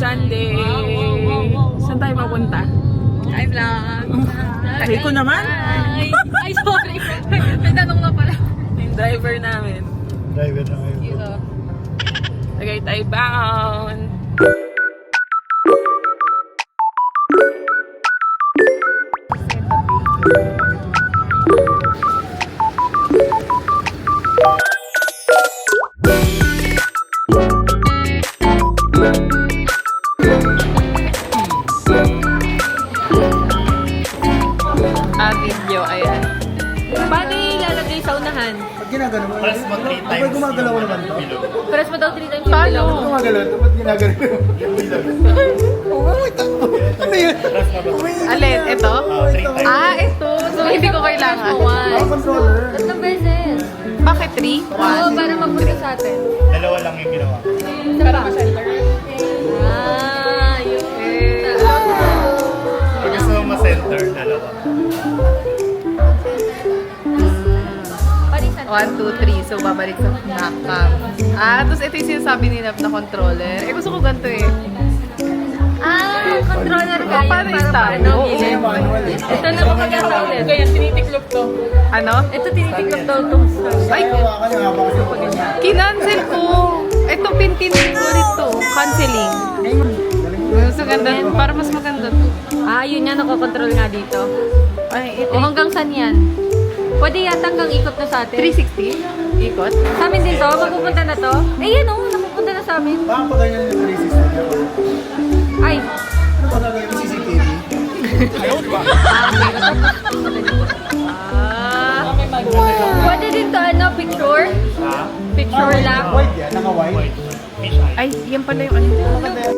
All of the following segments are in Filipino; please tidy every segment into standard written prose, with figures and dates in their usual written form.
Sunday. Saan tayo mapunta? Hi vlog. Tahi ko naman. Ay, sorry. May tanong na pala. Yung driver namin. Driver na ngayon. Tagaytay bound. Video, ayan. Paano ilalagay sa unahan? Pag ginagano mo, Press mo 3 times. Pag gumagalaw naman to. Press mo daw 3 times yung Pag bilog. gumagalaw to, ba't ginagano mo? Oo, wait. Ano yun? Alin? Ito? Wait, ako. Ito. So, hindi ko kailangan. Ako, controller. Tatlong beses. Bakit 3? Oo, para mabuti sa atin. Dalawa lang yung ginawa. Para ma-center. Yun. Pag gusto mo ma-center, dalawa. 1, 2, 3. So, babalik sa knock-up. Tapos ito yung sinasabi ni Nap na controller. Gusto ko ganito eh. Controller ka Paano yun yung para stand? paano Oo. gilid. Manual eh. Ito na kapagasa ulit. Kaya tinitiklop to. Ano? Ito tinitiklop daw itong Ay, Hawakan yung haba kasi pag kinancel ko. Ito, pintin ko rito. Canceling. Mas maganda. Para mas maganda to. yun nga, nakokontrol nga dito. Ay, ito. O hanggang saan yan? Pwede yata hanggang ikot na sa atin. 360? Ikot? Sa amin din to? Mapupunta na to? Yan o, napupunta na sa amin. Baka pa ganyan yung 360. Ay, Ano pa gagawin yung CCTV? pwede din to picture? Picture lang. White yan, naka-white. Fish eye. Ay, yan pala yung ano. Maganda yan.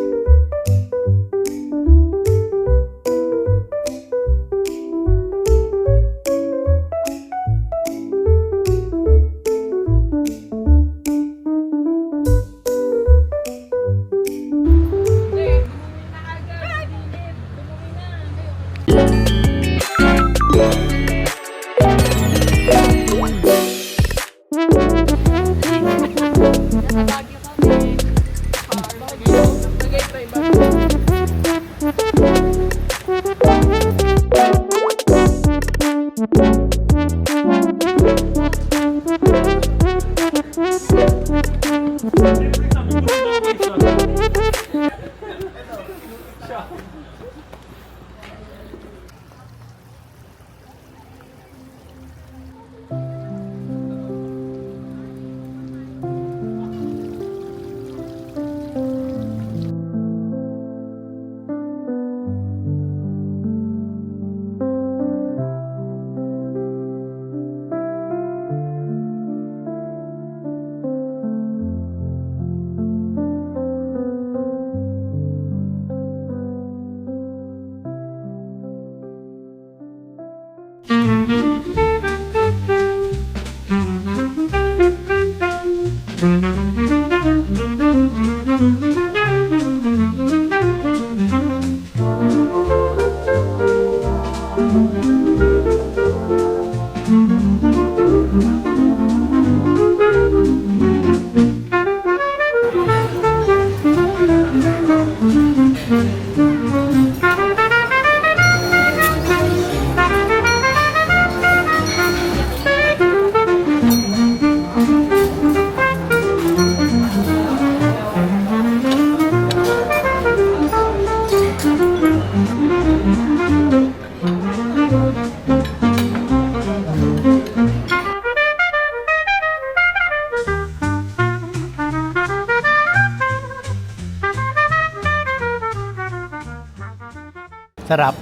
Sarap.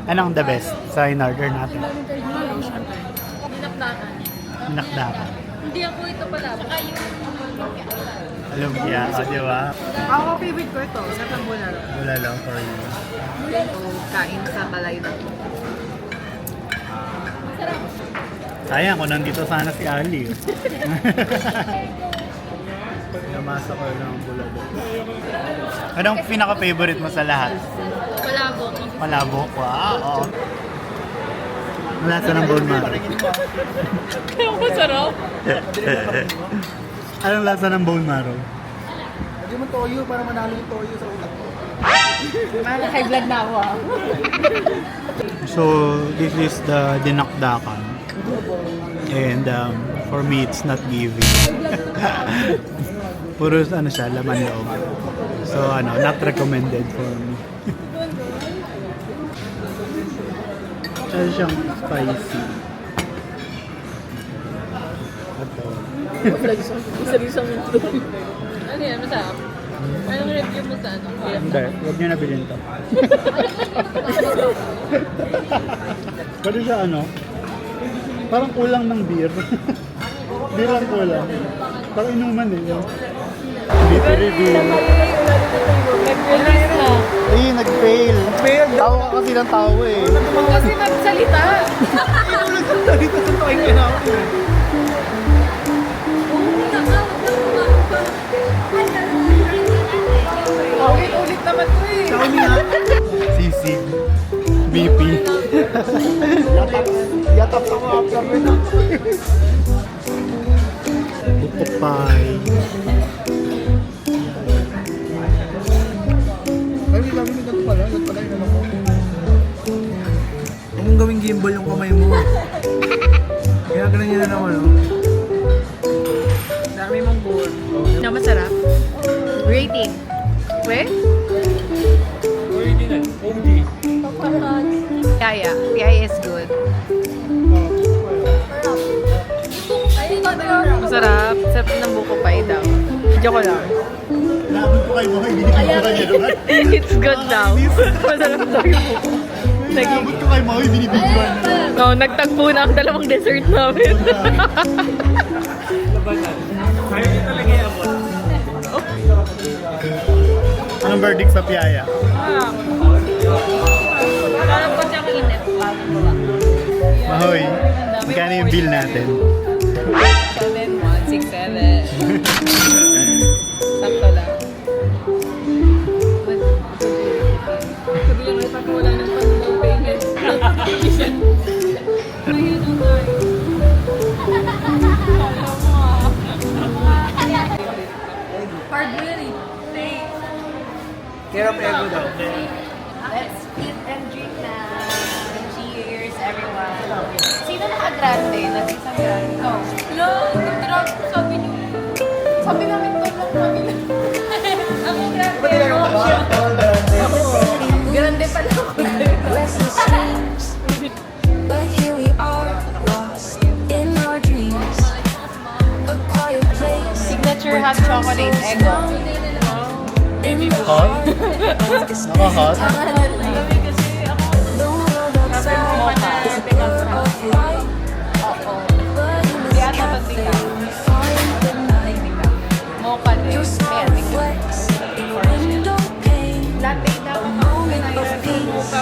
Anong the best sa in-order natin? Dinakdakan. Nakdakan. Hindi ako ito pala. Saka yung... Lumpia, di ba? Ako, favorite ko ito. Sa Tambulalo. Wala lang for you. Kain sa Kalayda. Sayang, kung nandito sana si Ali. Namasa ko lang ang bulalo. Anong pinaka-favorite mo sa lahat? Palabok. Malabok. Wow. Ang lasa ng bone marrow. Kaya masarap. Anong lasa ng bone marrow? Hindi mo toyo para manalo yung toyo sa utak ko. High blood na ako ah. So, this is the dinakdakan. And for me, it's not giving. Puro ano siya, laman loob. So, not recommended for me. Siya siyang spicy. Ito. Isa-isang ito. Ano yan? Masarap. Anong review mo sa ano? Hindi, huwag niyo nabilin to. Pero siya parang kulang ng beer. Beer lang kulang. Parang inuman eh. Beer review. Nag-release na. Ay, nag-fail. Tawa ka kasi ng tawa eh. Kasi nagsalita. Dito sa toyo na ako. Ulit-ulit naman ko eh. Sisig. BP. Yatap ako after nito. Buko pie. Ay, may lamin nito pala. Nagpala yung ano ko. Huwag mong gawing gimbal yung kamay mo. Kaya ganun yun na naman, Dami mong goal. Na masarap. Rating. We? Yaya. Yaya is good. Masarap. Sarap ng buko pie daw. Joke lang. Laban ko kay Boy, binibigyan niya naman. It's good daw. Masarap daw yung buko. Labot ko kay Boy, binibigyan na. No, nagtagpo na ang dalawang dessert namin. Anong verdict sa piyaya? Parang pa siyang init. Mahoy, magkano yung bill natin? 7,167. Sakto lang. Sabi lang ay pagkawala ng payment. Hardware. Care of ego daw. Let's eat and drink na. Cheers, everyone. Sino naka-grande? Nag-isang grande. Ikaw. No, nag-grande. Sabi niyo. Sabi namin to lang kami lang. Ang grande. Grande pala ako. But here we are, lost in our dreams. A quiet place Signature hot chocolate eggo. in the Hot? Naka-hot? the world outside is a blur of light. But in this cafe we find the night. Mocha din. Your smile reflects in window pane. A moment of peace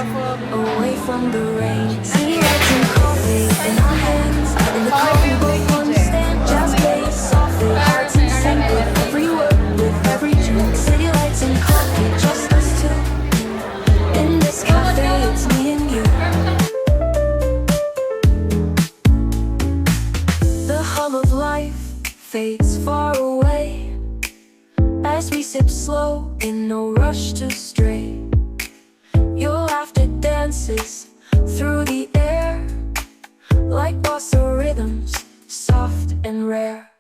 away from the rain. Cigarettes and coffee in our hands. In the coffee book on the stand, just play softly. Hearts in sync with every word, with every drink. City lights and coffee, just us two. In this cafe, it's me and you. The hum of life fades far away as we sip slow in no rush to stray. Your laughter dances through the air like bossa rhythms, soft and rare.